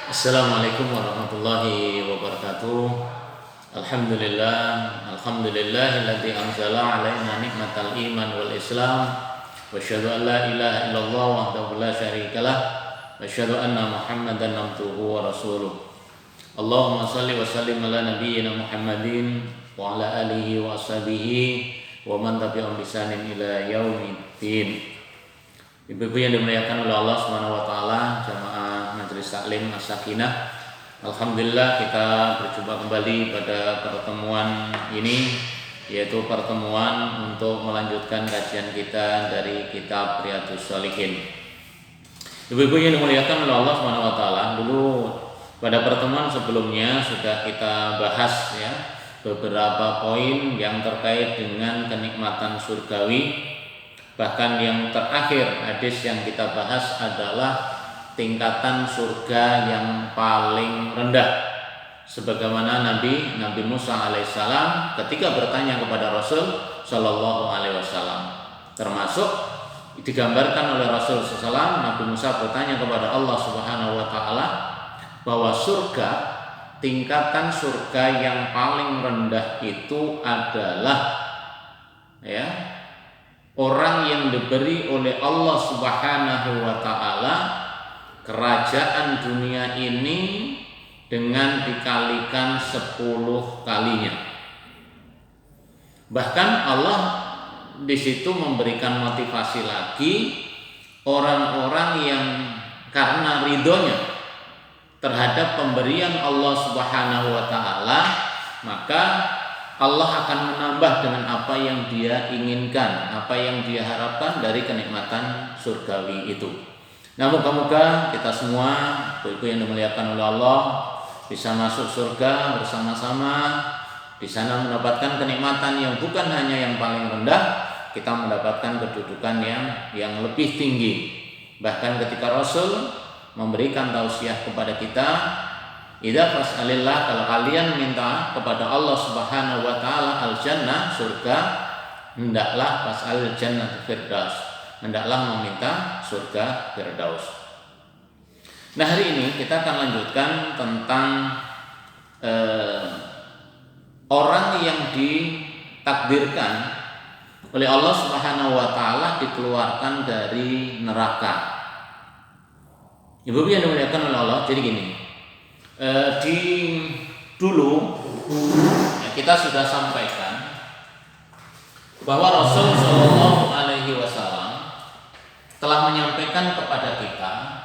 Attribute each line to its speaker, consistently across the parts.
Speaker 1: Assalamualaikum warahmatullahi wabarakatuh. Alhamdulillahilladzi anzala alaina nikmatal iman wal islam. Wa asyhadu an la ilaha illallah wahdahu la syarikalah. Wa asyhadu anna Muhammadan abduhu wa rasuluh. Allahumma shalli wa sallim ala nabiyyina Muhammadin wa ala alihi wa ashabihi wa man tabi'ahum bi ihsanin ila yaumiddin. Ibu-ibu yang dimuliakan oleh Allah Subhanahu wa taala, jamaah Majelis Taklim As-Sakinah. Alhamdulillah kita berjumpa kembali pada pertemuan ini, yaitu pertemuan untuk melanjutkan kajian kita dari kitab Riyadhus Shalihin. Ibu-ibu yang dimuliakan oleh Allah Subhanahu wa taala, dulu pada pertemuan sebelumnya sudah kita bahas ya beberapa poin yang terkait dengan kenikmatan surgawi. Bahkan yang terakhir hadis yang kita bahas adalah tingkatan surga yang paling rendah. Sebagaimana Nabi Musa alaihissalam ketika bertanya kepada Rasul Shallallahu alaihi wasallam, termasuk digambarkan oleh Rasul SAW, Nabi Musa bertanya kepada Allah Subhanahu wa taala bahwa surga, tingkatan surga yang paling rendah itu adalah orang yang diberi oleh Allah Subhanahu wa taala kerajaan dunia ini dengan dikalikan 10 kalinya. Bahkan Allah di situ memberikan motivasi lagi orang-orang yang karena ridhonya terhadap pemberian Allah Subhanahu wa taala, maka Allah akan menambah dengan apa yang Dia inginkan, apa yang Dia harapkan dari kenikmatan surgawi itu. Nah, moga-moga kita semua, ibu-ibu yang dimuliakan oleh Allah, bisa masuk surga bersama-sama, di sana mendapatkan kenikmatan yang bukan hanya yang paling rendah, kita mendapatkan kedudukan yang lebih tinggi. Bahkan ketika Rasul memberikan tausiah kepada kita, idza fas'alillah, kalau kalian minta kepada Allah Subhanahu wa taala al-jannah, surga, hendaklah fas'al jannah firdaus, hendaklah meminta surga firdaus. Nah, hari ini kita akan lanjutkan tentang orang yang ditakdirkan oleh Allah Subhanahu wa taala dikeluarkan dari neraka. Ibu yang dimuliakan oleh Allah, jadi gini. Dulu kita sudah sampaikan bahwa Rasul Shallallahu Alaihi Wasallam telah menyampaikan kepada kita,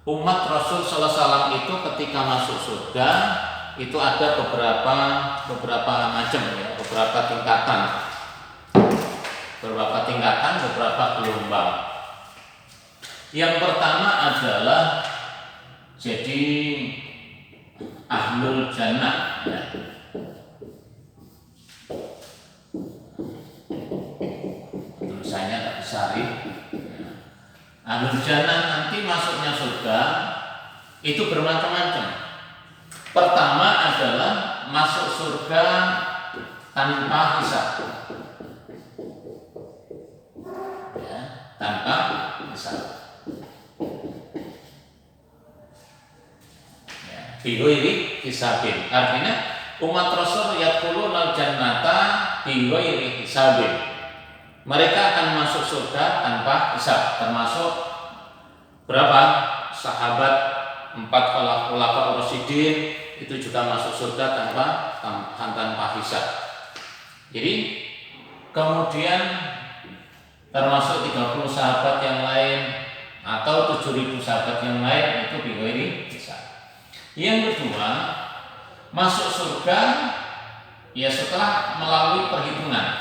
Speaker 1: umat Rasul Sallallahu Alaihi Wasallam itu ketika masuk surga itu ada beberapa macam ya, beberapa tingkatan, beberapa gelombang. Yang pertama adalah jadi Ahlul Jannah ya. Tulisannya tak besar. Ahlul Jannah nanti masuknya surga itu bermacam-macam. Pertama adalah masuk surga tanpa hisab ya, tanpa hisab. Bighairi hisabin, artinya umat Rasul yadkhulunal jannata bighairi hisabin, mereka akan masuk surga tanpa hisab. Termasuk berapa sahabat 4 khulafaur rasyidin itu juga masuk surga tanpa hisab. Jadi kemudian termasuk 30 sahabat yang lain atau 7.000 sahabat yang lain itu bighairi hisab. Yang kedua, masuk surga ya setelah melalui perhitungan,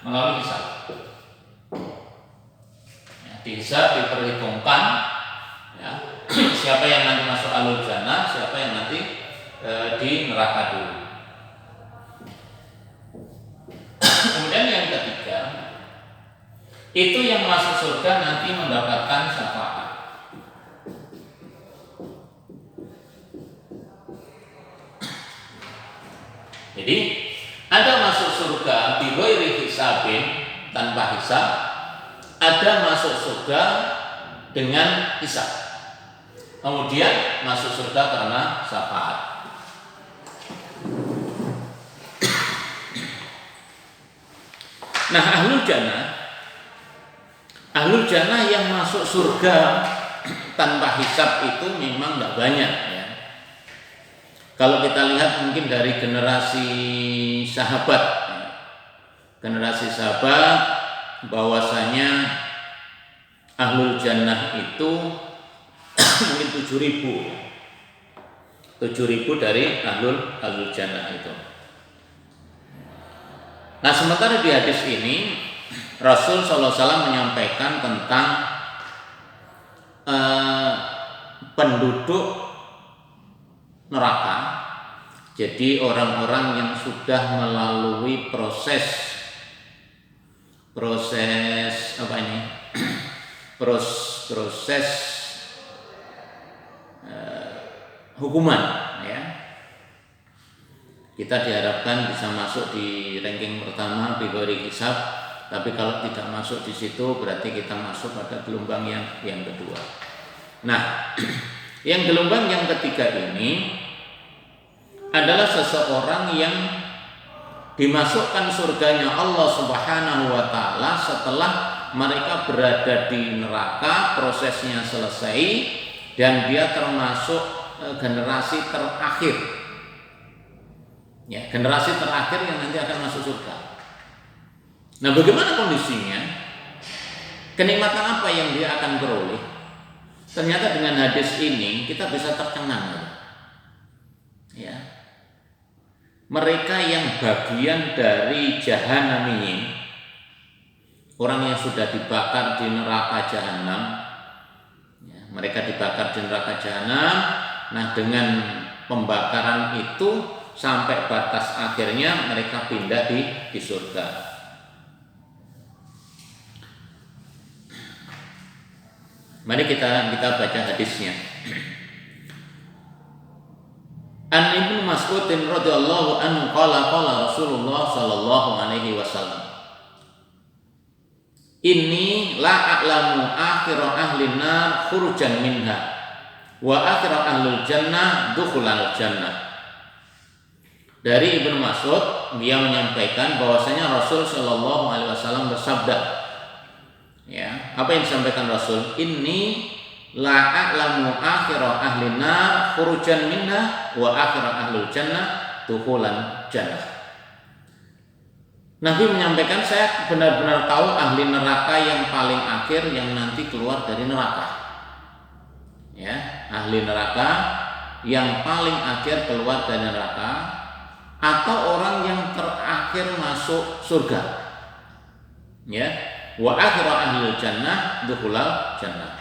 Speaker 1: melalui hisab. Ya, dihisab, diperhitungkan ya, siapa yang nanti masuk Ahlul Jannah, siapa yang nanti di neraka dulu. Kemudian yang ketiga, itu yang masuk surga nanti mendapatkan syafaat. Jadi ada masuk surga bighairi hisabin, tanpa hisab, ada masuk surga dengan hisab. kemudian masuk surga karena syafaat. Nah, ahlul jannah yang masuk surga tanpa hisab itu memang tidak banyak ya. Kalau kita lihat mungkin dari generasi sahabat bahwasanya ahlul jannah itu mungkin 7.000 dari ahlul jannah itu. Nah, sementara di hadis ini Rasul SAW menyampaikan tentang penduduk neraka. Jadi orang-orang yang sudah melalui proses apa ini? proses hukuman ya. Kita diharapkan bisa masuk di ranking pertama bigori hisab, tapi kalau tidak masuk di situ berarti kita masuk pada gelombang yang kedua. Nah, yang gelombang yang ketiga ini adalah seseorang yang dimasukkan surganya Allah Subhanahu wa taala setelah mereka berada di neraka, prosesnya selesai dan dia termasuk generasi terakhir. Ya, generasi terakhir yang nanti akan masuk surga. Nah, bagaimana kondisinya? Kenikmatan apa yang dia akan peroleh? Ternyata dengan hadis ini kita bisa tercengang. Ya. Mereka yang bagian dari jahannamiyin, orang yang sudah dibakar di neraka jahanam, ya, mereka dibakar di neraka jahanam. Nah, dengan pembakaran itu sampai batas akhirnya mereka pindah di surga. Mari kita baca hadisnya. An Ibnu Mas'ud radhiyallahu anhu qala Rasulullah sallallahu alaihi wasallam, inni la a'lamu akhira ahli nar khurujan minha wa akhira ahlul jannah dukhulal jannah. Dari Ibnu Mas'ud, dia menyampaikan bahwasanya Rasul Shallallahu Alaihi Wasallam bersabda, ya, apa yang disampaikan Rasul? Inni la a'lamu akhira ahli nar khurujan minha wa akhira ahlul jannah dukhulan jannah. Nabi menyampaikan, saya benar-benar tahu ahli neraka yang paling akhir yang nanti keluar dari neraka. Ya, ahli neraka yang paling akhir keluar dari neraka, atau orang yang terakhir masuk surga. Ya, wa akhira ahlul jannah dukhulal jannah.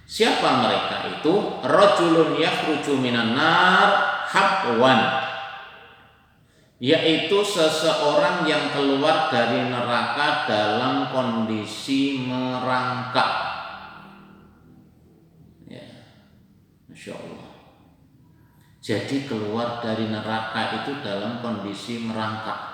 Speaker 1: Siapa mereka itu? Rajulun yakhruju minan nar habwan, yaitu seseorang yang keluar dari neraka dalam kondisi merangkak. Ya, Masya Allah. Jadi keluar dari neraka itu dalam kondisi merangkak.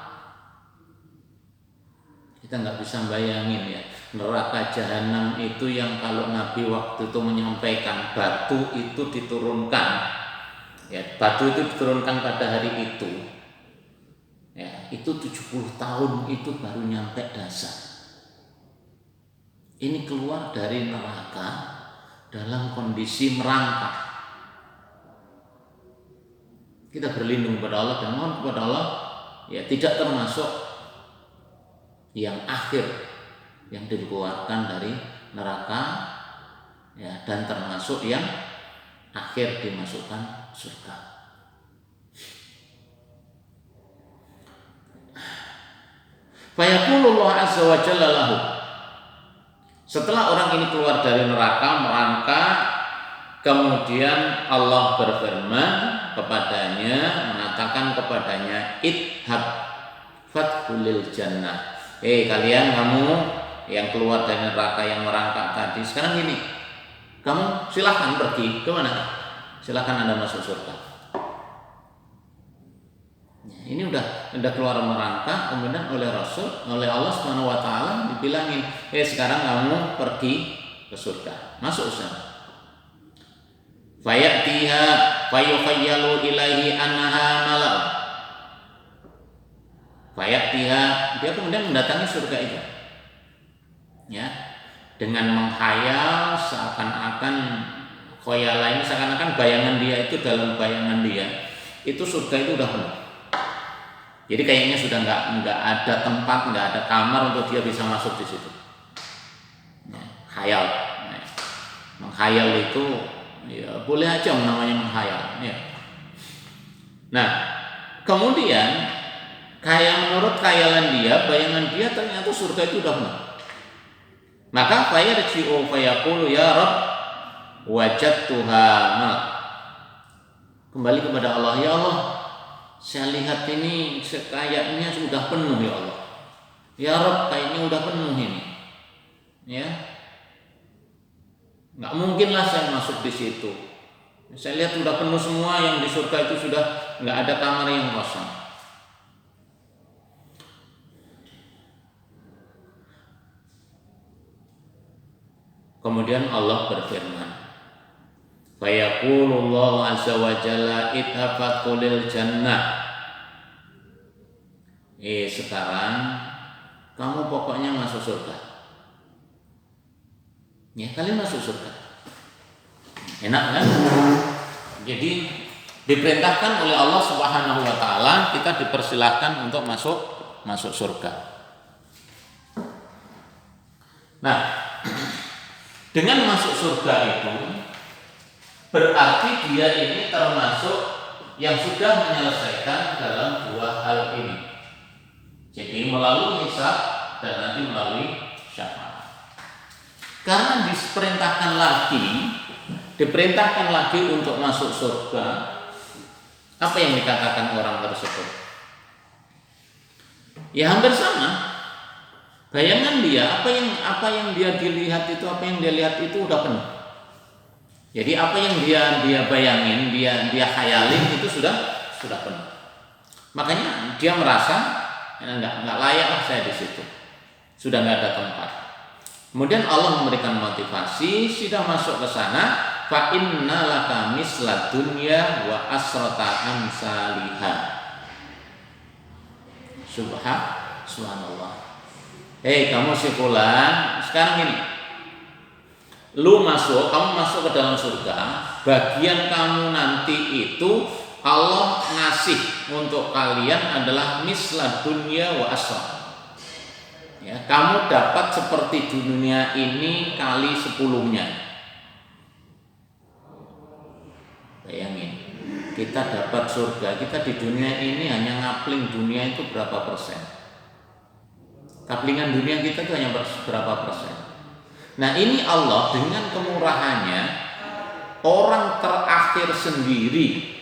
Speaker 1: Kita nggak bisa bayangin ya, neraka jahanam itu yang kalau Nabi waktu itu menyampaikan batu itu diturunkan, ya, batu itu diturunkan pada hari itu, ya, itu 70 tahun itu baru nyampe dasar. Ini keluar dari neraka dalam kondisi merangkak. Kita berlindung kepada Allah dan mohon kepada Allah, ya, tidak termasuk yang akhir yang dikeluarkan dari neraka, ya, dan termasuk yang akhir dimasukkan surga. Fa yaqulullah azza wa jalla lahu, setelah orang ini keluar dari neraka merangkak, kemudian Allah berfirman kepadanya, mengatakan kepadanya, idhab fadkhulil jannah. Kalian, kamu yang keluar dari neraka yang merangkak tadi, sekarang gini, kamu silahkan pergi ke mana? Silahkan Anda masuk surga. Ini udah keluar merangkak, kemudian oleh Rasul, oleh Allah Subhanahu wa taala dibilangin, sekarang kamu pergi ke surga, masuk sana. fayatiha fayukhayyalu ilaihi annaha mala'u. Fayatiha, dia kemudian mendatangi surga itu. Ya, dengan menghayal seakan-akan khayal ini, seakan-akan bayangan dia itu, dalam bayangan dia itu surga itu udah penuh. Jadi kayaknya sudah nggak ada tempat, nggak ada kamar untuk dia bisa masuk di situ. Ya, khayal, ya. Menghayal itu ya boleh aja namanya menghayal. Ya. Nah, kemudian kayak menurut khayalan dia, bayangan dia ternyata surga itu udah penuh. Maka fayarji'u fayaqulu ya Rabb wajadtuha mal. Kembali kepada Allah, ya Allah, saya lihat ini kayaknya sudah penuh ya Allah. Ya Rabb, kayaknya udah penuh ini. Ya. Nggak mungkinlah saya masuk di situ. Saya lihat sudah penuh semua, yang di surga itu sudah nggak ada kamar yang kosong. Kemudian Allah berfirman, fayaqulullahu azza wa jalla idhafat qulil jannah. Sekarang kamu pokoknya masuk surga. Ya, kalian masuk surga. Enak kan? Jadi diperintahkan oleh Allah Subhanahu wa taala, kita dipersilahkan untuk masuk surga. Nah, dengan masuk surga itu berarti dia ini termasuk yang sudah menyelesaikan dalam dua hal ini. Jadi melalui hisab dan nanti melalui syafaat. Karena diperintahkan lagi untuk masuk surga, apa yang dikatakan orang tersebut? Ya hampir sama. Bayangan dia, apa yang dia dilihat itu, apa yang dia lihat itu udah penuh. Jadi apa yang dia bayangin, dia khayalin itu sudah penuh. Makanya dia merasa nggak layak lah saya di situ. Sudah nggak ada tempat. Kemudian Allah memberikan motivasi, sudah masuk ke sana, fa inna laka misla dunya wa asrata amsalihha. Subhanallah. Hei kamu si fulan, sekarang ini kamu masuk ke dalam surga. Bagian kamu nanti itu Allah ngasih untuk kalian adalah misla dunya wa asra. Ya, kamu dapat seperti dunia ini kali 10-nya. Bayangin, kita dapat surga, kita di dunia ini hanya ngapling dunia itu berapa persen? Kaplingan dunia kita itu hanya berapa persen. Nah ini Allah dengan kemurahannya, orang terakhir sendiri,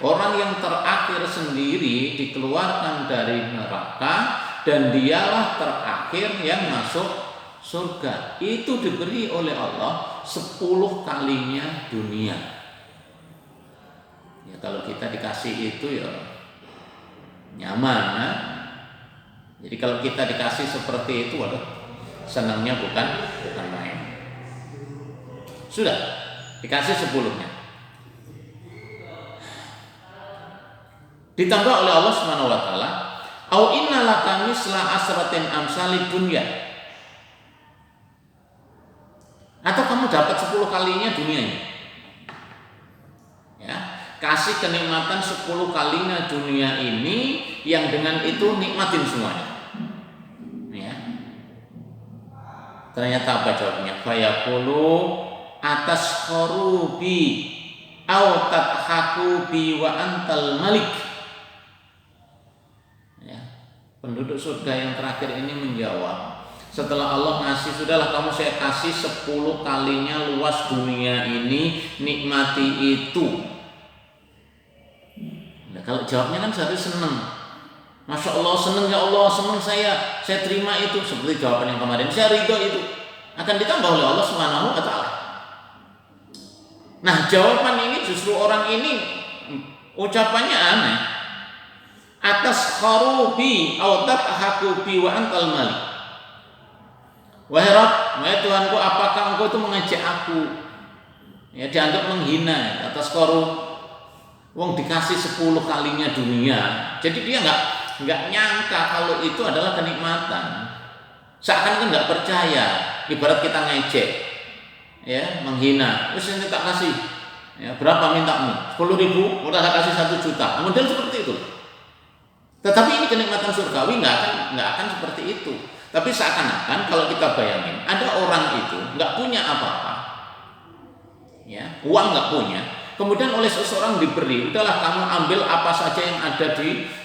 Speaker 1: orang yang terakhir sendiri dikeluarkan dari neraka dan dialah terakhir yang masuk surga. Itu diberi oleh Allah 10 kalinya dunia. Ya kalau kita dikasih itu ya nyaman, nah? Jadi kalau kita dikasih seperti itu, waduh, senangnya bukan main. Sudah dikasih 10-nya. Ditambah oleh Allah Subhanahu wa taala, au inna laka misla asratin amsalid dunya. Atau kamu dapat 10 kalinya dunia ini. Ya, kasih kenikmatan 10 kalinya dunia ini, yang dengan itu nikmatin semuanya. Ternyata apa jawabnya? Fayaqulu atas kharubi au tadhaku bi wa antal malik. Ya. Penduduk surga yang terakhir ini menjawab, setelah Allah ngasih, sudahlah kamu saya kasih 10 kalinya luas dunia ini, nikmati itu. Nah, kalau jawabnya kan seharusnya senang. Masya Allah, senang ya Allah, senang saya terima itu. Seperti jawaban yang kemarin, saya ridho itu. Akan ditambah oleh Allah Subhanahu wa taala. Nah, jawaban ini justru orang ini ucapannya aneh. Atas kharubi au tadhaku bi wa antal malik. Wahai Rabb, wahai Tuhanku, apakah engkau itu mengajak aku Ya dianggap menghina atas korup. Wong dikasih 10 kalinya dunia. Jadi dia nggak nyangka kalau itu adalah kenikmatan. Seakan kan nggak percaya. Ibarat kita ngejek, ya menghina. Terus ini tak kasih. Ya, berapa mintamu? 10.000, udah saya kasih 1 juta. Model seperti itu. Tetapi ini kenikmatan surgawi nggak akan seperti itu. Tapi seakan-akan kalau kita bayangin, ada orang itu nggak punya apa-apa, ya uang nggak punya. Kemudian oleh seseorang diberi, udahlah kamu ambil apa saja yang ada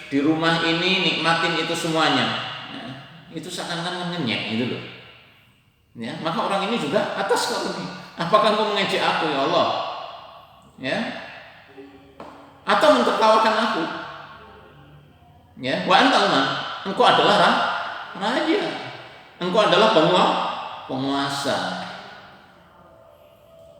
Speaker 1: di rumah ini, nikmatin itu semuanya. Ya, itu seakan-akan ngenyek gitu loh. Ya, maka orang ini juga atas karunia. Apakah engkau mengejek aku ya Allah? Ya, atau mentertawakan aku? Ya, wa antal man, engkau adalah raja, engkau adalah penguasa.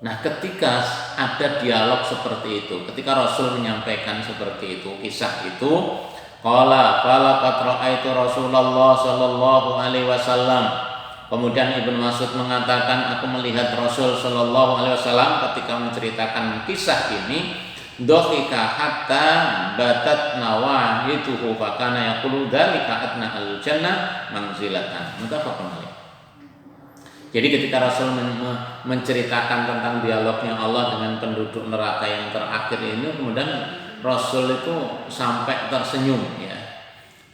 Speaker 1: Nah, ketika ada dialog seperti itu, ketika Rasul menyampaikan seperti itu, kisah itu, qala falaqad ra'aitu Rasulullah sallallahu alaihi wasallam. Kemudian Ibnu Mas'ud mengatakan, aku melihat Rasul sallallahu alaihi wasallam ketika menceritakan kisah ini, dhahika hatta batat nawahituhu fa kana yaqulu dzalika adna al-jannah manzilatan. Muttafaqun alaih. Jadi ketika Rasul menceritakan tentang dialognya Allah dengan penduduk neraka yang terakhir ini, kemudian Rasul itu sampai tersenyum, ya,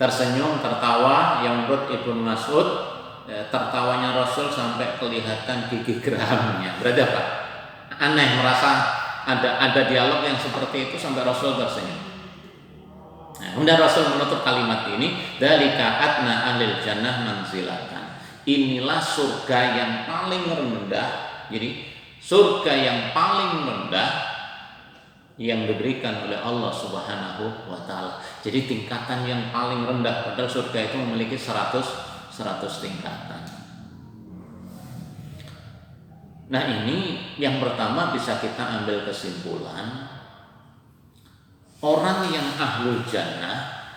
Speaker 1: tersenyum, tertawa. Yang menurut Ibnu Mas'ud, ya, tertawanya Rasul sampai kelihatan gigi geramnya. Berarti apa? Aneh, merasa ada dialog yang seperti itu sampai Rasul tersenyum. Nah, kemudian Rasul menutup kalimat ini, dzalika adna ahlil jannah manzilatan. Inilah surga yang paling rendah. Jadi surga yang paling rendah yang diberikan oleh Allah Subhanahu wa taala. Jadi tingkatan yang paling rendah, padahal surga itu memiliki 100 tingkatan. Nah, ini yang pertama bisa kita ambil kesimpulan, orang yang ahlul jannah,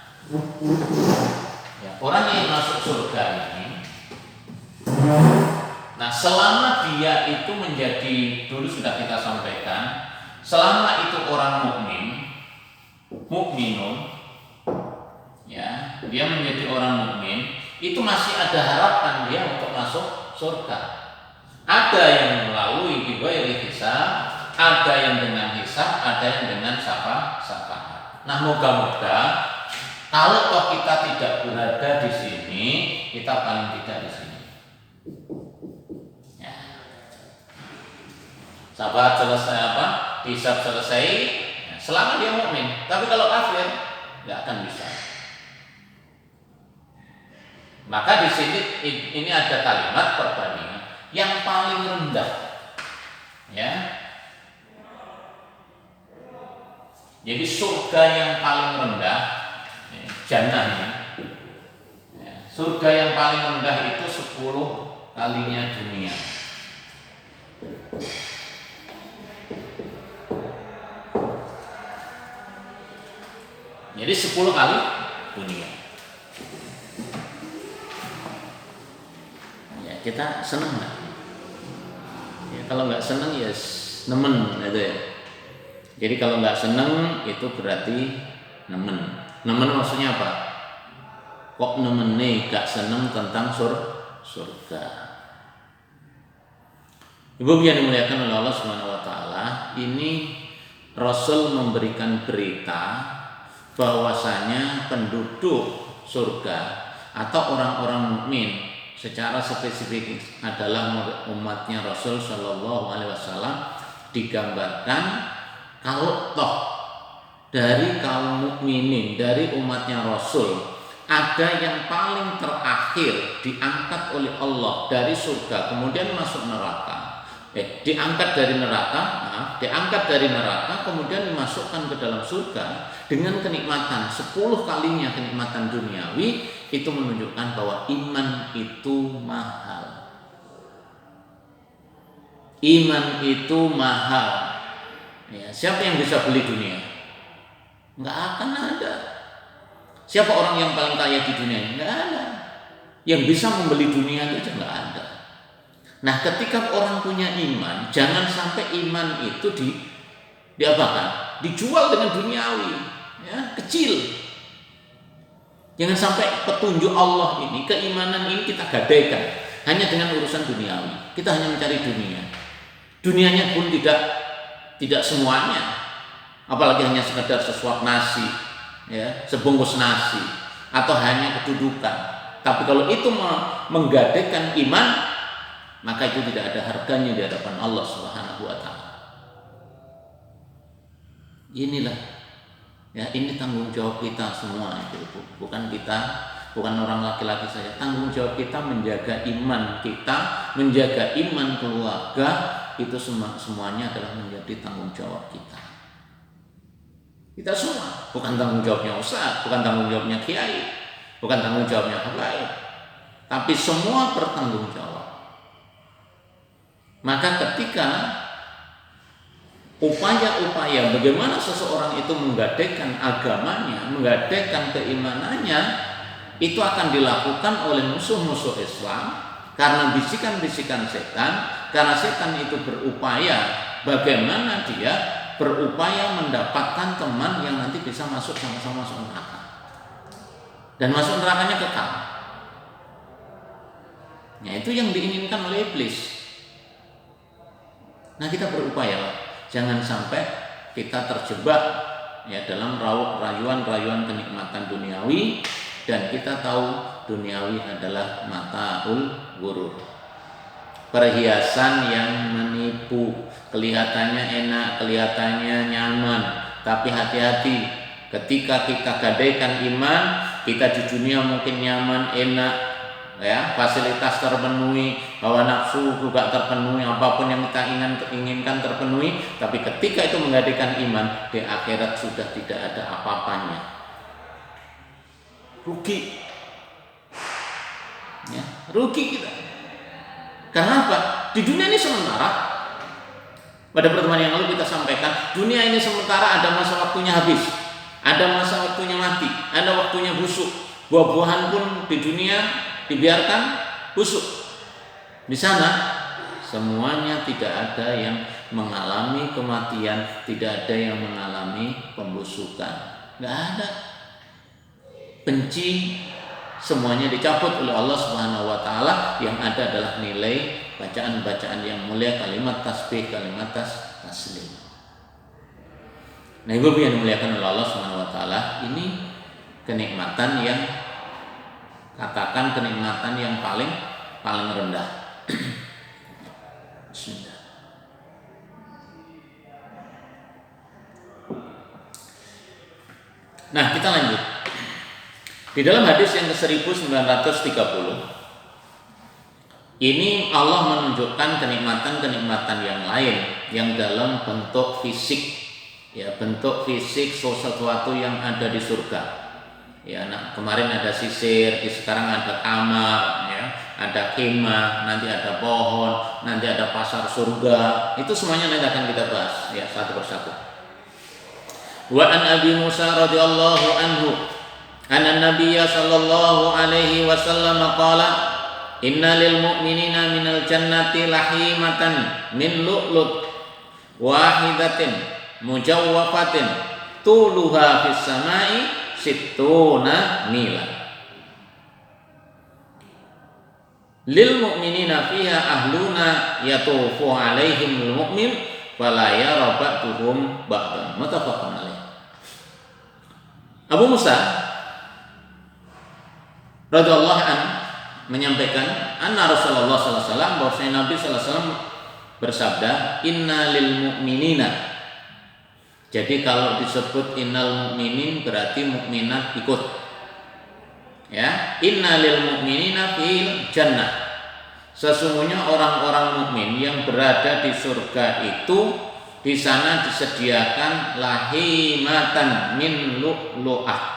Speaker 1: ya, orang yang masuk surga ini, nah selama dia itu menjadi, dulu sudah kita sampaikan, selama itu orang mukminun, ya, dia menjadi orang mukmin, itu masih ada harapan dia untuk masuk surga. Ada yang melalui bighairi hisab, ada yang dengan hisab, ada yang dengan syafaat. Nah, moga-moga kalau toh kita tidak berada di sini, kita paling tidak di sini. Ya. Syafaat selesai apa? Hisab selesai, ya, selama dia mukmin. Tapi kalau kafir, nggak akan bisa. Maka di sini ini ada kalimat perbandingan yang paling rendah, ya. Jadi surga yang paling rendah, ya, jannah ini, ya, surga yang paling rendah itu 10 kalinya dunia. Jadi 10 kali dunia. Ya, kita senang nggak? Ya, kalau nggak senang ya nemen gitu ya. Jadi kalau nggak senang itu berarti nemen. Nemen maksudnya apa? Kok nemen nih gak senang tentang surga? Ibu yang dimuliakan oleh Allah Subhanahu wa taala, ini Rasul memberikan berita bahwasanya penduduk surga atau orang-orang mukmin secara spesifik adalah umatnya Rasul Shallallahu Alaihi Wasallam, digambarkan kalau toh dari kaum mukminin, dari umatnya Rasul, ada yang paling terakhir diangkat oleh Allah dari surga kemudian masuk neraka, diangkat dari neraka kemudian dimasukkan ke dalam surga dengan kenikmatan 10 kalinya kenikmatan duniawi. Itu menunjukkan bahwa iman itu mahal. Iman itu mahal. Ya, siapa yang bisa beli dunia? Nggak akan ada. Siapa orang yang paling kaya di dunia? Nggak ada. Yang bisa membeli dunia itu nggak ada. Nah, ketika orang punya iman, jangan sampai iman itu diapakan? Dijual dengan duniawi, ya, kecil. Jangan sampai petunjuk Allah ini, keimanan ini kita gadaikan hanya dengan urusan duniawi. Kita hanya mencari dunia. Dunianya pun tidak semuanya. Apalagi hanya sekedar sesuap nasi, ya, sebungkus nasi, atau hanya kedudukan. Tapi kalau itu menggadaikan iman, maka itu tidak ada harganya di hadapan Allah Subhanahu wa taala. Inilah, ya, ini tanggung jawab kita semua itu, bukan orang laki-laki saja. Tanggung jawab kita menjaga iman kita, menjaga iman keluarga, itu semuanya adalah menjadi tanggung jawab kita. Kita semua, bukan tanggung jawabnya ustaz, bukan tanggung jawabnya kiai, bukan tanggung jawabnya habaib, tapi semua bertanggung jawab. Maka ketika upaya-upaya bagaimana seseorang itu menggadaikan agamanya, menggadaikan keimanannya, itu akan dilakukan oleh musuh-musuh Islam karena bisikan-bisikan setan, karena setan itu berupaya bagaimana dia berupaya mendapatkan teman yang nanti bisa masuk sama-sama masuk neraka. Dan masuk nerakanya kekal. Nah, itu yang diinginkan oleh iblis. Nah, kita berupaya jangan sampai kita terjebak, ya, dalam rayuan-rayuan kenikmatan duniawi, dan kita tahu duniawi adalah mataul ghurur, perhiasan yang menipu. Kelihatannya enak, kelihatannya nyaman, tapi hati-hati ketika kita gadaikan iman, kita di dunia mungkin nyaman, enak, ya, fasilitas terpenuhi, hawa nafsu juga terpenuhi, apapun yang kita inginkan terpenuhi, tapi ketika itu menggadaikan iman, di akhirat sudah tidak ada apa-apanya. Rugi, ya, rugi kita. Karena apa? Di dunia ini sementara. Pada pertemuan yang lalu kita sampaikan, dunia ini sementara, ada masa waktunya habis, ada masa waktunya mati, ada waktunya busuk. Buah-buahan pun di dunia dibiarkan busuk. Di sana semuanya tidak ada yang mengalami kematian, tidak ada yang mengalami pembusukan, nggak ada. Benci semuanya dicabut oleh Allah Subhanahu wa taala. Yang ada adalah nilai bacaan-bacaan yang mulia, kalimat tasbih, kalimat taslim. Nah, Ibu yang dimuliakan oleh Allah Subhanahu wa taala, ini kenikmatan yang, katakan kenikmatan yang paling rendah. Bismillah. Nah, kita lanjut. Di dalam hadis yang ke-1930, ini Allah menunjukkan kenikmatan-kenikmatan yang lain yang dalam bentuk fisik, ya, bentuk fisik sesuatu yang ada di surga. Ya, nah, kemarin ada sisir, sekarang ada kamar, ya, ada kemah, nanti ada pohon, nanti ada pasar surga. Itu semuanya nanti akan kita bahas, ya, satu persatu. Wa an Abi Musa radhiyallahu anhu anna Nabiyya sallallahu alaihi wasallam qala inna lil mu'minina minal jannati lahimatan min lu'lut wahidatin mujawwafatin tuluha fis samai sittuna mila lil mu'minina fiha ahluna yatufu alaihim mu'min fala yara ba'duhum ba'dan. Muttafaqun alaih. Abu Musa radhiyallahu anhu menyampaikan anna Rasulullah sallallahu alaihi wasallam, bahwasanya Nabi sallallahu alaihi wasallam bersabda, inna lil mu'minina. Jadi kalau disebut innal mu'minin berarti mukminat ikut. Ya, inna lil mu'minina fil jannah. Sesungguhnya orang-orang mukmin yang berada di surga itu di sana disediakan lahimatan min lu'lu'ah.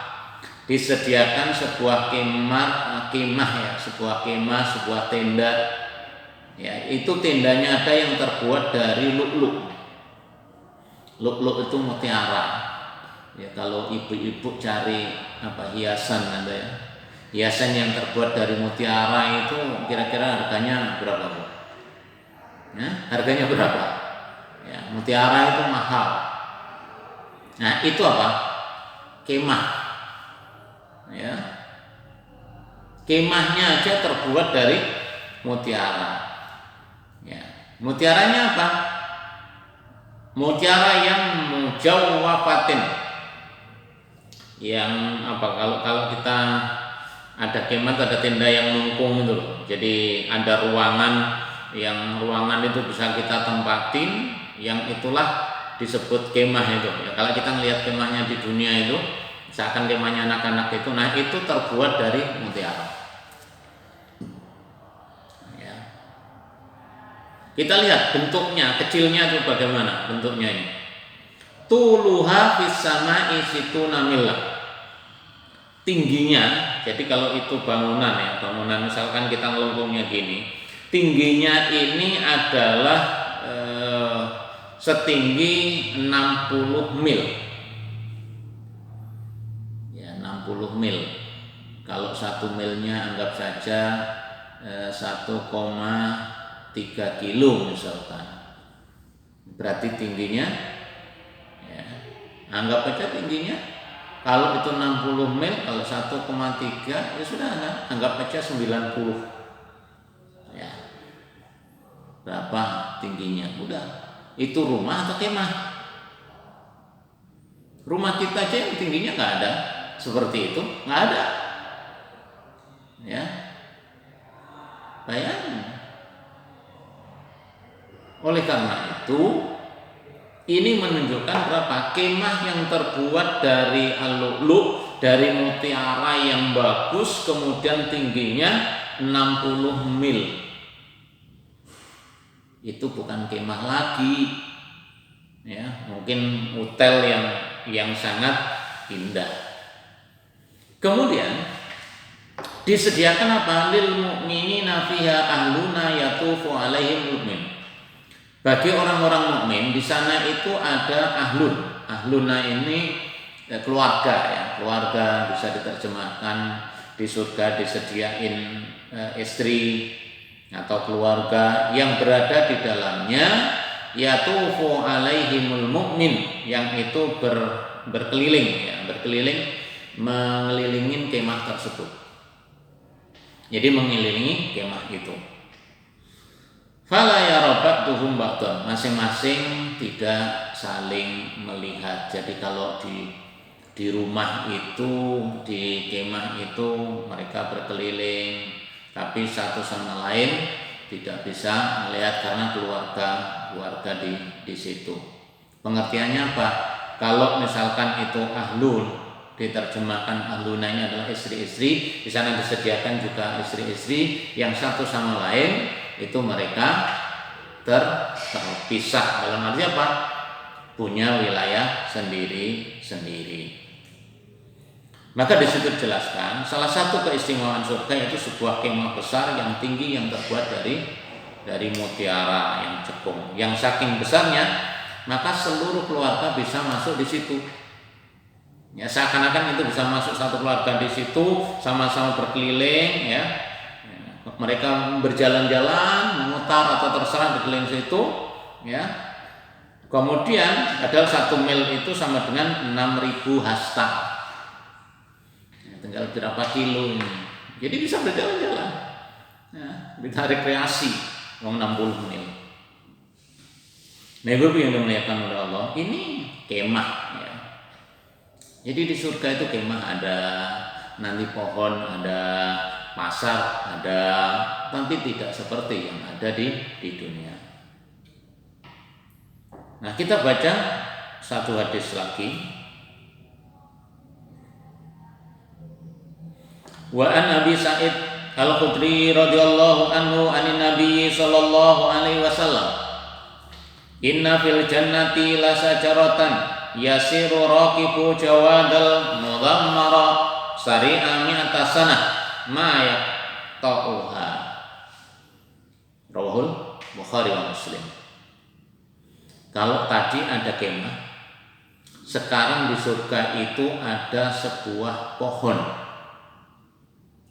Speaker 1: Disediakan sebuah kemah, ya, sebuah kemah, sebuah tenda. Ya, itu tendanya ada yang terbuat dari lu'lu'. Lu'lu' itu mutiara. Ya, kalau ibu-ibu cari hiasan ada, ya. Hiasan yang terbuat dari mutiara itu kira-kira harganya berapa, Bu? Ya, harganya berapa? Ya, mutiara itu mahal. Nah, itu apa? Kemah. Ya. Kemahnya aja terbuat dari mutiara. Ya. Mutiaranya apa? Mutiara yang mujawwafatin. Yang apa? Kalau kita ada kemah, ada tenda yang mengkung itu loh. Jadi ada ruangan itu bisa kita tempatin, yang itulah disebut kemah itu. Ya, kalau kita melihat kemahnya di dunia itu, misalkan kemahnya anak-anak itu, nah itu terbuat dari mutiara. Ya. Kita lihat bentuknya, kecilnya itu bagaimana bentuknya ini. Tuluha fis sama'i situna millah. Tingginya, jadi kalau itu bangunan misalkan kita melengkungnya gini, tingginya ini adalah setinggi 60 mil. Ya, 60 mil. Kalau 1 milnya anggap saja 1,3 kilo misalkan. Berarti tingginya, ya, anggap aja tingginya. Kalau itu 60 mil, kalau 1,3 ya sudah, anggap aja 90. Ya. Berapa tingginya? Udah. Itu rumah atau kemah? Rumah kita aja yang tingginya nggak ada seperti itu, nggak ada. Ya. Bayangin. Oleh karena itu, ini menunjukkan berapa kemah yang terbuat dari al-lu'lu', dari mutiara yang bagus, kemudian tingginya 60 mil. Itu bukan kemah lagi. Ya, mungkin hotel yang sangat indah. Kemudian disediakan apa? Lil mu'minina fiha ahluna yatufu alaihim mu'min. Bagi orang-orang mukmin di sana itu ada ahlun. Ahluna ini keluarga, ya. Keluarga bisa diterjemahkan di surga disediain istri atau keluarga yang berada di dalamnya, yatufu alaihimul mukmin, yang itu berkeliling, ya, berkeliling mengelilingin kemah tersebut. Jadi mengelilingi kemah itu. Fala yara ba'duhum ba'dan, masing-masing tidak saling melihat. Jadi kalau di rumah itu, di kemah itu mereka berkeliling, tapi satu sama lain tidak bisa melihat karena keluarga di situ. Pengertiannya apa? Kalau misalkan itu ahlun, diterjemahkan ahlunanya adalah istri-istri, di sana disediakan juga istri-istri yang satu sama lain itu mereka terpisah. Dalam arti apa? Punya wilayah sendiri-sendiri. Maka di situ dijelaskan salah satu keistimewaan surga itu sebuah kemah besar yang tinggi yang terbuat dari mutiara yang cekung. Yang saking besarnya maka seluruh keluarga bisa masuk di situ. Ya, seakan-akan itu bisa masuk satu keluarga di situ, sama-sama berkeliling, ya. Mereka berjalan-jalan, memutar atau terserah di keliling situ, ya. Kemudian padahal 1 mil itu sama dengan 6.000 hasta. Ya, tinggal berapa kilo ini. Jadi bisa berjalan-jalan. Ya, bisa rekreasi 60 mil. Nah, Ibu yang dimuliakan oleh Allah, ini kemah, ya. Jadi di surga itu kemah ada, nanti pohon ada, pasar ada, tapi tidak seperti yang ada di dunia. Nah, kita baca satu hadis lagi. Wa an Abi Sa'id Al-Khudri radhiyallahu anhu anin Nabi sallallahu alaihi wasallam, inna fil jannati la sajaratan yasiru raqibu jawadal mudhammara sari'a mi'ata sanah ma yaqta'uha. Rawahul Bukhari wa Muslim. Kalau tadi ada kemah, sekarang di surga itu ada sebuah pohon.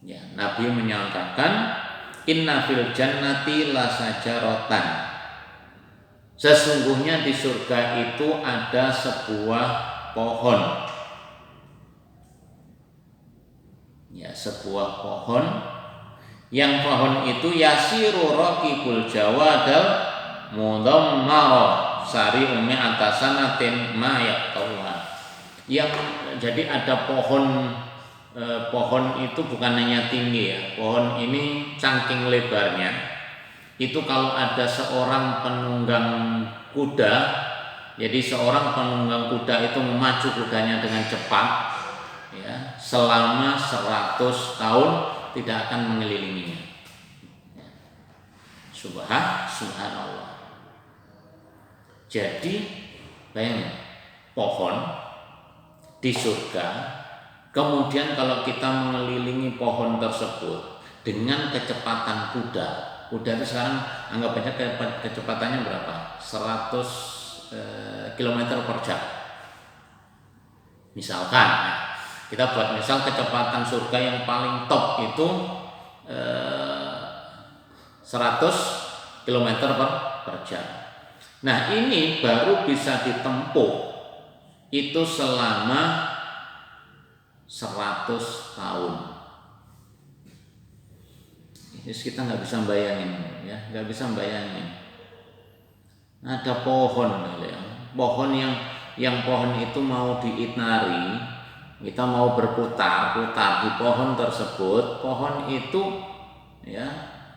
Speaker 1: Ya, Nabi menyatakan inna fil jannati la sajaratan. Sesungguhnya di surga itu ada sebuah pohon. Ya, sebuah pohon, yang pohon itu yasiru raqibul jawadal mudammara sari umi atasanatin ma yaqtauha. Yang jadi ada pohon, pohon itu bukan hanya tinggi ya. Pohon ini saking lebarnya itu kalau ada seorang penunggang kuda, jadi seorang penunggang kuda itu memacu kudanya dengan cepat, ya, selama 100 tahun tidak akan mengelilinginya. Subhanallah. Jadi bayangin, pohon di surga, kemudian kalau kita mengelilingi pohon tersebut dengan kecepatan kuda itu sekarang anggap aja kecepatannya berapa? 100 km per jam. Misalkan kita buat misal kecepatan surga yang paling top itu 100 km per jam. Nah, ini baru bisa ditempuh itu selama 100 tahun. Jadi kita nggak bisa bayangin, ya, nggak bisa bayangin. Ada pohon, ya, pohon yang pohon itu mau diitnari, kita mau berputar-putar di pohon tersebut. Pohon itu, ya,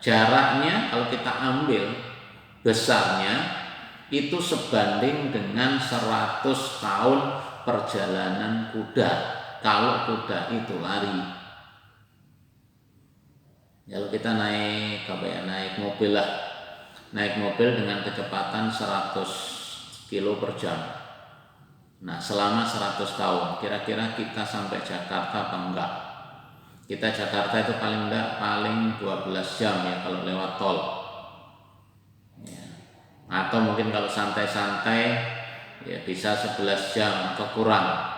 Speaker 1: jaraknya kalau kita ambil besarnya itu sebanding dengan 100 tahun perjalanan kuda kalau kuda itu lari. Kalau kita naik mobil lah, naik mobil dengan kecepatan 100 kilo per jam. Nah, selama 100 tahun kira-kira kita sampai Jakarta apa enggak? Kita Jakarta itu paling 12 jam ya kalau lewat tol. Ya. Atau mungkin kalau santai-santai ya bisa 11 jam atau kurang.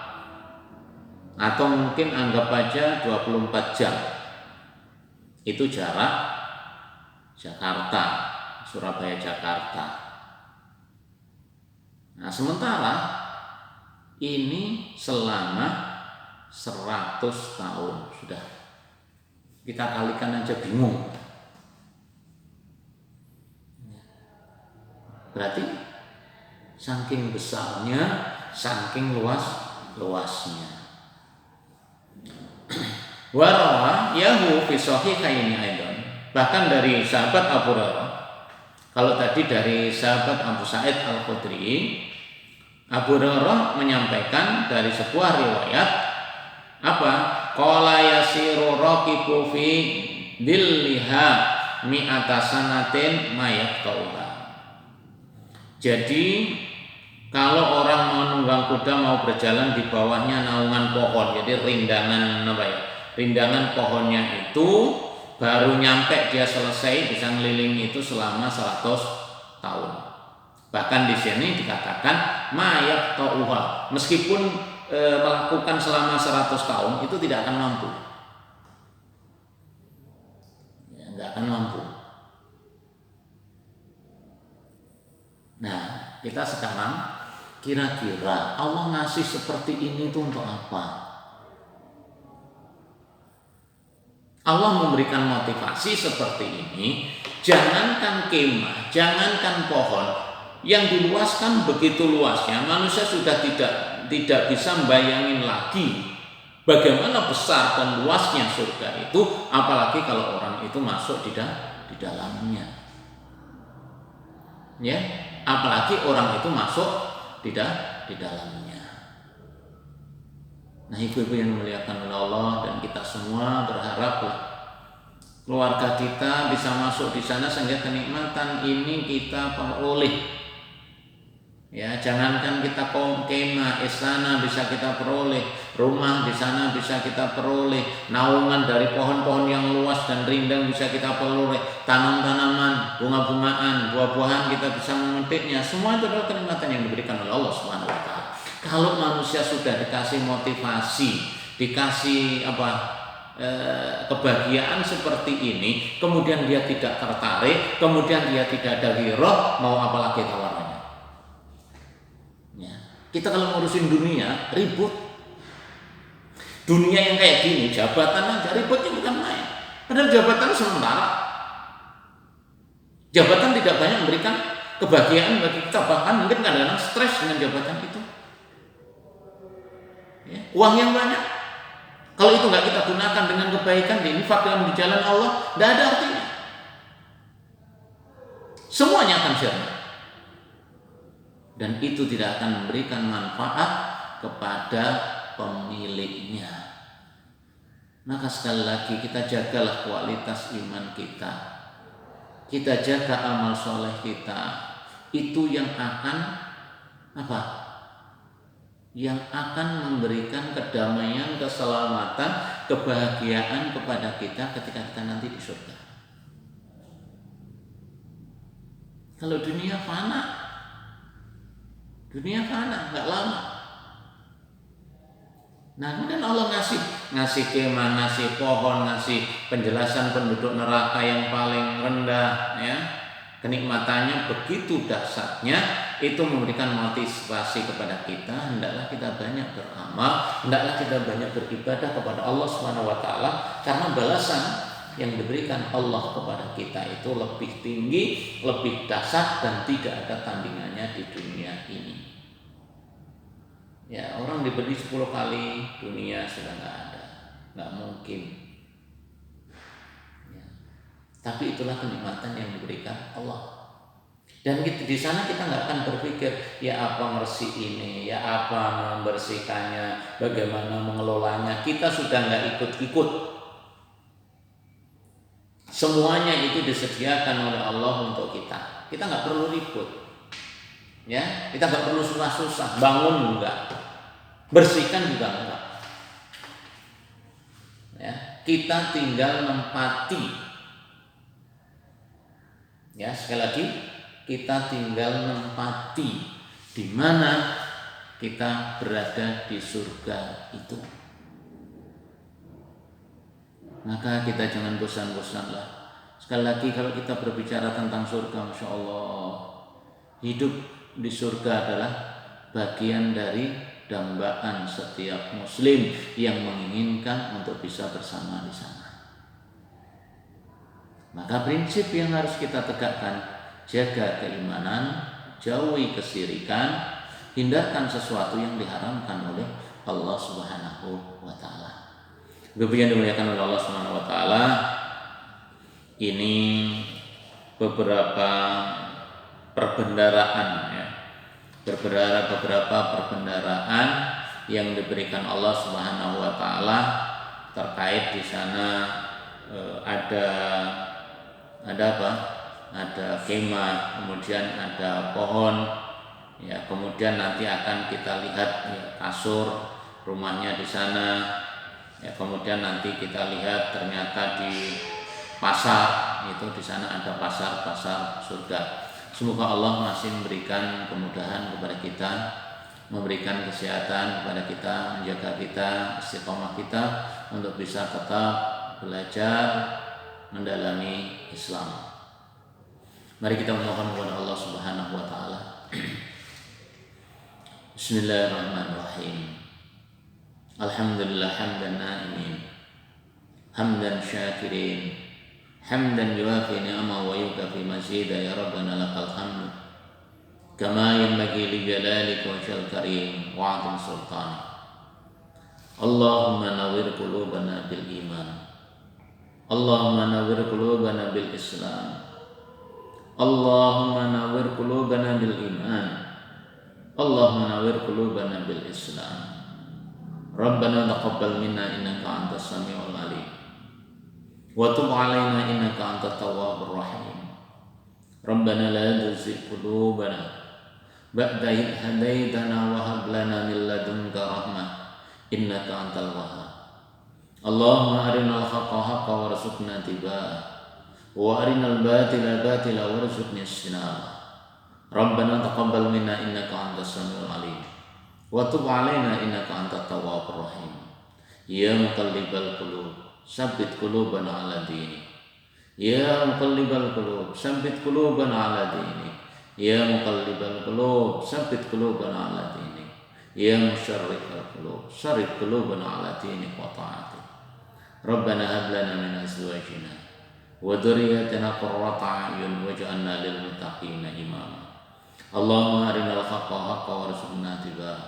Speaker 1: Atau mungkin anggap aja 24 jam. Itu jarak Jakarta, Surabaya Jakarta. Nah, sementara ini selama 100 tahun sudah. Kita kalikan aja bingung. Berarti saking besarnya, saking luasnya. Warawa yahu fi sahihaini aidan. Bahkan dari sahabat Abu Hurairah. Kalau tadi dari sahabat Abu Sa'id Al-Khudri, Abu Hurairah menyampaikan dari sebuah riwayat apa? Qala yasiru raqibu fi dhilliha mi'ata sanatin ma yaqtauha. Jadi kalau orang menunggang kuda mau berjalan di bawahnya naungan pohon, jadi rindangan apa ya? Rindangan pohonnya itu baru nyampe dia selesai bisa ngelilingi itu selama 100 tahun. Bahkan di sini dikatakan mayat tauha, meskipun melakukan selama 100 tahun itu tidak akan mampu. Ya, enggak akan mampu. Nah, kita sekarang kira-kira Allah ngasih seperti ini itu untuk apa? Allah memberikan motivasi seperti ini. Jangankan kemah, jangankan pohon yang diluaskan begitu luasnya, manusia sudah tidak bisa membayangin lagi bagaimana besar dan luasnya surga itu, apalagi kalau orang itu masuk di dalamnya. Ya, apalagi orang itu masuk di dalamnya. Nah, ibu-ibu yang dimuliakan oleh Allah dan kita semua berharap keluarga kita bisa masuk di sana sehingga kenikmatan ini kita peroleh. Ya, jangankan kita kemah, istana bisa kita peroleh, rumah di sana bisa kita peroleh, naungan dari pohon-pohon yang luas dan rindang bisa kita peroleh, tanam-tanaman, bunga-bungaan, buah-buahan kita bisa memetiknya. Semua itu adalah kenikmatan yang diberikan oleh Allah Subhanahu wa taala. Kalau manusia sudah dikasih motivasi, dikasih kebahagiaan seperti ini, kemudian dia tidak tertarik, kemudian dia tidak ada ghirah, mau apa lagi tawarannya? Kita kalau ngurusin dunia ribut. Dunia yang kayak gini, jabatan aja ributnya bukan main. Padahal jabatan sementara. Jabatan tidak banyak memberikan kebahagiaan bagi kita, bahkan mungkin kadang-kadang stres dengan jabatan itu. Ya, uang yang banyak, kalau itu nggak kita gunakan dengan kebaikan, diinfak dalam di jalan Allah, tidak ada artinya. Semuanya akan sirna. Dan itu tidak akan memberikan manfaat kepada pemiliknya. Maka sekali lagi kita jagalah kualitas iman kita. Kita jaga amal soleh kita. Itu yang akan apa? Yang akan memberikan kedamaian, keselamatan, kebahagiaan kepada kita ketika kita nanti di surga. Kalau dunia fana, nggak lama. Nah, kemudian Allah ngasih kemah, ngasih pohon, ngasih penjelasan penduduk neraka yang paling rendah, ya. Kenikmatannya begitu dahsyatnya, itu memberikan motivasi kepada kita, hendaklah kita banyak beramal, hendaklah kita banyak beribadah kepada Allah Subhanahu wa taala, karena balasan yang diberikan Allah kepada kita itu lebih tinggi, lebih dahsyat, dan tidak ada tandingannya di dunia ini. Ya, orang diberi 10 kali dunia sudah nggak mungkin. Ya. Tapi itulah kenikmatan yang diberikan Allah. Dan di sana kita nggak akan berpikir ya apa ngersih ini, ya apa membersihkannya, bagaimana mengelolanya. Kita sudah nggak ikut-ikut. Semuanya itu disediakan oleh Allah untuk kita. Kita nggak perlu ribut. Ya, kita nggak perlu susah-susah, bangun enggak, bersihkan juga enggak. Ya, kita tinggal nempati. Ya, sekali lagi kita tinggal nempati di mana kita berada di surga itu. Maka kita jangan bosan-bosanlah. Sekali lagi kalau kita berbicara tentang surga, Masya Allah, hidup di surga adalah bagian dari dambaan setiap muslim yang menginginkan untuk bisa bersama di sana. Maka prinsip yang harus kita tegakkan, jaga keimanan, jauhi kesyirikan, hindarkan sesuatu yang diharamkan oleh Allah Subhanahu wa taala. Bapak yang dimuliakan oleh Allah Subhanahu wa taala, ini beberapa perbendaharaan, ya. Beberapa perbendaharaan yang diberikan Allah Subhanahu wa taala terkait di sana. Ada apa? Ada kemah, kemudian ada pohon, ya, kemudian nanti akan kita lihat ya, kasur rumahnya di sana, ya, kemudian nanti kita lihat ternyata di pasar itu di sana ada pasar surga. Semoga Allah masih memberikan kemudahan kepada kita, memberikan kesehatan kepada kita, menjaga kita, istiqomah kita untuk bisa tetap belajar mendalami Islam. Mari kita memohon kepada Allah Subhanahu wa taala. Bismillahirrahmanirrahim. Alhamdulillah hamdan na'imin, hamdan syakirin, hamdan yuafi ni'ama wa yukafi mazida, ya Rabbana lakal hamd kama yanbaghi li jalalika wa syal karim wa 'azim sultanik. Allahumma nawwir qulubana bil iman, Allahumma nawwir qulubana bil Islam, Allahumma nawwir qulubana bil iman, Allahumma nawwir qulubana bil Islam. Rabbana taqabbal minna innaka antas samiul alim, wa tub alaina innaka antat tawwabur rahim. Rabbana la tuzigh qulubana ba'da idh hadaitana wa hab lana min ladunka rahmah innaka antal wahhab. Allahumma arinal haqqa haqqan warzuqna ittiba'ah wa arinal batila batila warzuqna ijtinabah. Rabbana taqabbal minna innaka antas samiul alim wa tub alaina innaka antat tawwabur rahim. Ya muqallibal qulub sabbit qulubana ala dinik, ya muqallibal qulub sabbit qulubana ala dinik, ya muqallibal qulub sabbit qulubana ala dinik. يا مشرف القلوب صرف قلوبنا على دينك وطاعتك. ربنا هب لنا من أزواجنا وذرياتنا قرة أعين واجعلنا للمتقين إماما. اللهم أرنا الحق حقا وارزقنا اتباعه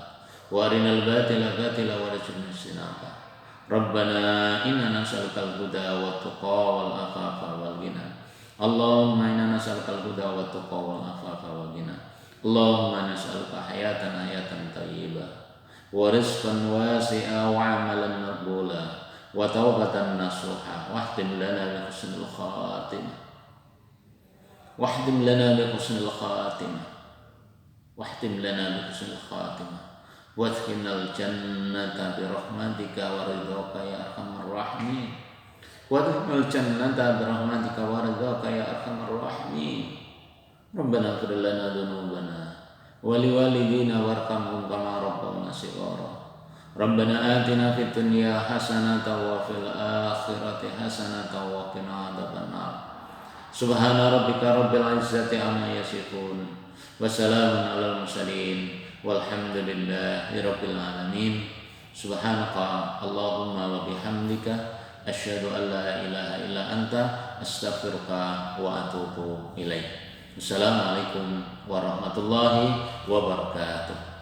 Speaker 1: وأرنا الباطل باطلا وارزقنا اجتنابه. ربنا إننا نسألك الهدى والتقى والعفاف والغنى. اللهم إنا نسألك الهدى والتقى والعفاف والغنى. اللهم نسألك حياة طيبة ورزقا واسعا وعملا مقبولا وتوبة نصوحا واختم لنا بحسن الخاتمة واختم لنا بحسن الخاتمة واختم لنا بحسن الخاتمة وادخلنا الجنة برحمتك ورضاك يا أرحم الراحمين وادخلنا الجنة برحمتك ورضاك يا أرحم الراحمين. ربنا اغفر لنا ذنوبنا ولوالدينا وارحمهم كما ربونا صغارا. ربنا آتنا في الدنيا حسنة وفي الآخرة حسنة وقنا عذاب النار. سبحان ربك رب العزة عما يصفون وسلام على المرسلين والحمد لله رب العالمين. سبحانك اللهم وبحمدك أشهد أن لا إله إلا أنت أستغفرك وأتوب إليك. Assalamualaikum warahmatullahi wabarakatuh.